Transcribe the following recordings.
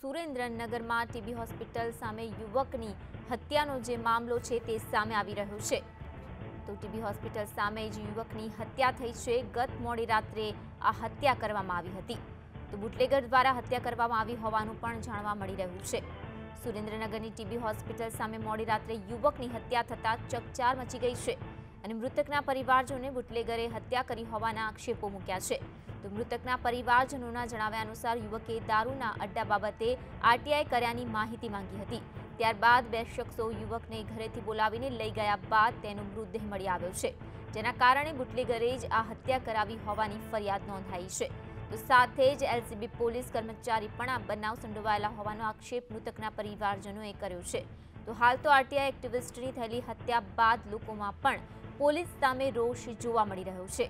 સુરેન્દ્રનગરમાં TB hospital સામે યુવકની હત્યાનો જે મામલો છે તે સામે આવી રહ્યો છે। તો ટીબી હોસ્પિટલ સામે જે યુવકની હત્યા થઈ છે, ગત મોડી રાત્રે આ હત્યા કરવામાં આવી હતી। તો બુટલેગર દ્વારા હત્યા કરવામાં આવી હોવાનું પણ જાણવા મળી રહ્યું છે। સુરેન્દ્રનગરની ટીબી હોસ્પિટલ સામે મોડી રાત્રે યુવકની હત્યા થતાં ચકચાર મચી ગઈ છે અને મૃતકના પરિવારજનોએ બુટલેગરે હત્યા કરી હોવાના આક્ષેપો મૂક્યા છે। તો મૃતકના પરિવારજનોના જણાવ્યા અનુસાર યુવકે દારૂના અડ્ડા બાબતે આરટીઆઈ કર્યાની માહિતી માંગી હતી। ત્યારબાદ બે શખ્સો યુવકને ઘરેથી બોલાવીને લઈ ગયા બાદ તેનો મૃતદેહ મળી આવ્યો છે, જેના કારણે બુટલેગરે જ આ હત્યા કરાવી હોવાની ફરિયાદ નોંધાઈ છે। તો સાથે જ એલસીબી પોલીસ કર્મચારી પણ આ બનાવ સંડોવાયેલા હોવાનો આક્ષેપ મૃતકના પરિવારજનોએ કર્યો છે। તો હાલ તો આરટીઆઈ એક્ટિવિસ્ટની થયેલી હત્યા બાદ લોકોમાં પણ પોલીસ સામે રોષ જોવા મળી રહ્યો છે।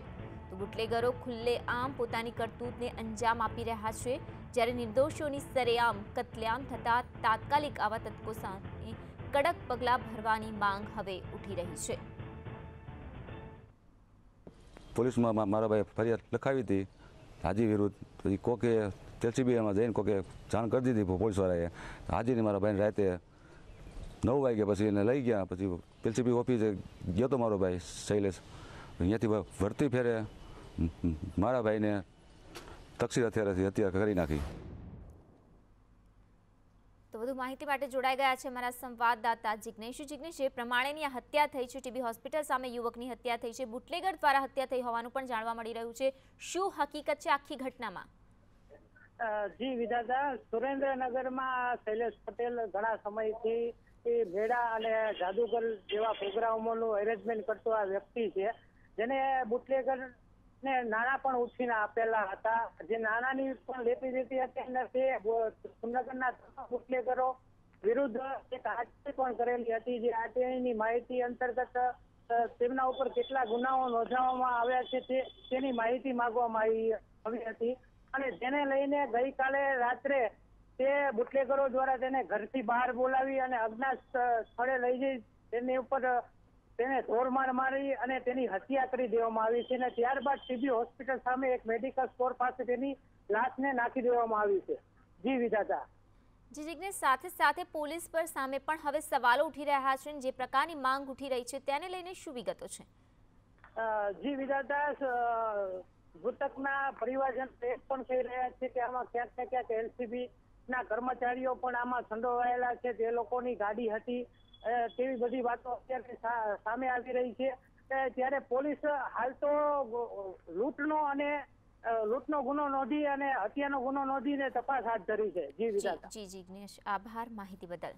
તો બુટલેગરો ખુલ્લેઆમ પોતાની કરતૂતને અંજામ આપી રહ્યા છે, જ્યારે નિર્દોષોની સરેઆમ કત્લેઆમ થતા તાત્કાલિક આવા તત્વો સામે કડક પગલાં ભરવાની માંગ હવે ઉઠી રહી છે। પોલીસમાં મારા ભાઈ ફરિયાદ લખાવી હતી હાજી વિરુદ્ધ, પછી કોકે એલસીબીમાં જઈને કોકે જાણ કરી દીધી પોલીસવાળાએ। હાજીને મારા ભાઈને રાતે 9 વાગે પછી એને લઈ ગયા। પછી એલસીબી ઓફિસે ગયો તો મારો ભાઈ શૈલેષ, અહીંયાથી ભરતી ફેરે મારા ભાઈને તકસીર હથિયારથી હત્યા કરી નાખી। તો વધુ માહિતી માટે જોડાઈ ગયા છે મારા સંવાદદાતા જિગ્નેશ। જિગ્નેશ, જે પ્રમાણેની આ હત્યા થઈ છે, ટીબી હોસ્પિટલ સામે યુવકની હત્યા થઈ છે, બુટલેગર દ્વારા હત્યા થઈ હોવાનું પણ જાણવા મળી રહ્યું છે। શું હકીકત છે આખી ઘટનામાં? જી વિધાતા, સુરેન્દ્રનગરમાં શૈલેષ પટેલ ઘણા સમયથી ભેડા અને જાદુગર જેવા પ્રોગ્રામોનું એરેન્જમેન્ટ કરતો આ વ્યક્તિ છે, જેને બુટલેગર ને નાણાં પણ ઉછીના આપેલા હતા। જે નાણાંની પણ લેતી દેતી હતી અને તે સુરેન્દ્રનગરના બુટલેગરો વિરુદ્ધ એક આરટીઆઈ પણ કરેલી હતી। જે આરટીઆઈની માહિતી અંતર્ગત તેમના ઉપર કેટલા ગુનાઓ નોંધવામાં આવ્યા છે તેની માહિતી માંગવામાં આવી હતી અને જેને લઈને ગઈકાલે રાત્રે તે બુટલેગરો દ્વારા તેને ઘરથી બહાર બોલાવી અને અજ્ઞાત સ્થળે લઈ જઈ તેની ઉપર તેને ઢોરમાર મારી અને તેની હત્યા કરી દેવામાં આવી છે અને ત્યારબાદ ટીબી હોસ્પિટલ સામે એક મેડિકલ સ્ટોર પાસે તેની લાશને નાખી દેવામાં આવી છે। જી વિધાતા। જી જિગ્નેશ, સાથે સાથે પોલીસ પર સામે પણ હવે સવાલો ઉઠી રહ્યા છે, જે પ્રકારની માંગ ઉઠી રહી છે તેને લઈને શું વિગતો છે? જી વિધાતા, મૃતકના પરિવારજન એ પણ કહી રહ્યા છે કે આમાં ક્યાંક ને ક્યાંક એલસીબી ના કર્મચારીઓ પણ આમાં સંડોવાયેલા છે, તે લોકોની ગાડી હતી તેવી બધી વાતો અત્યારે સામે આવી રહી છે। ત્યારે પોલીસ હાલ તો લૂંટનો ગુનો નોંધી અને હત્યાનો ગુનો નોંધીને તપાસ હાથ ધરી છે। જી વિધાતા। જી જિગ્નેશ, આભાર માહિતી બદલ।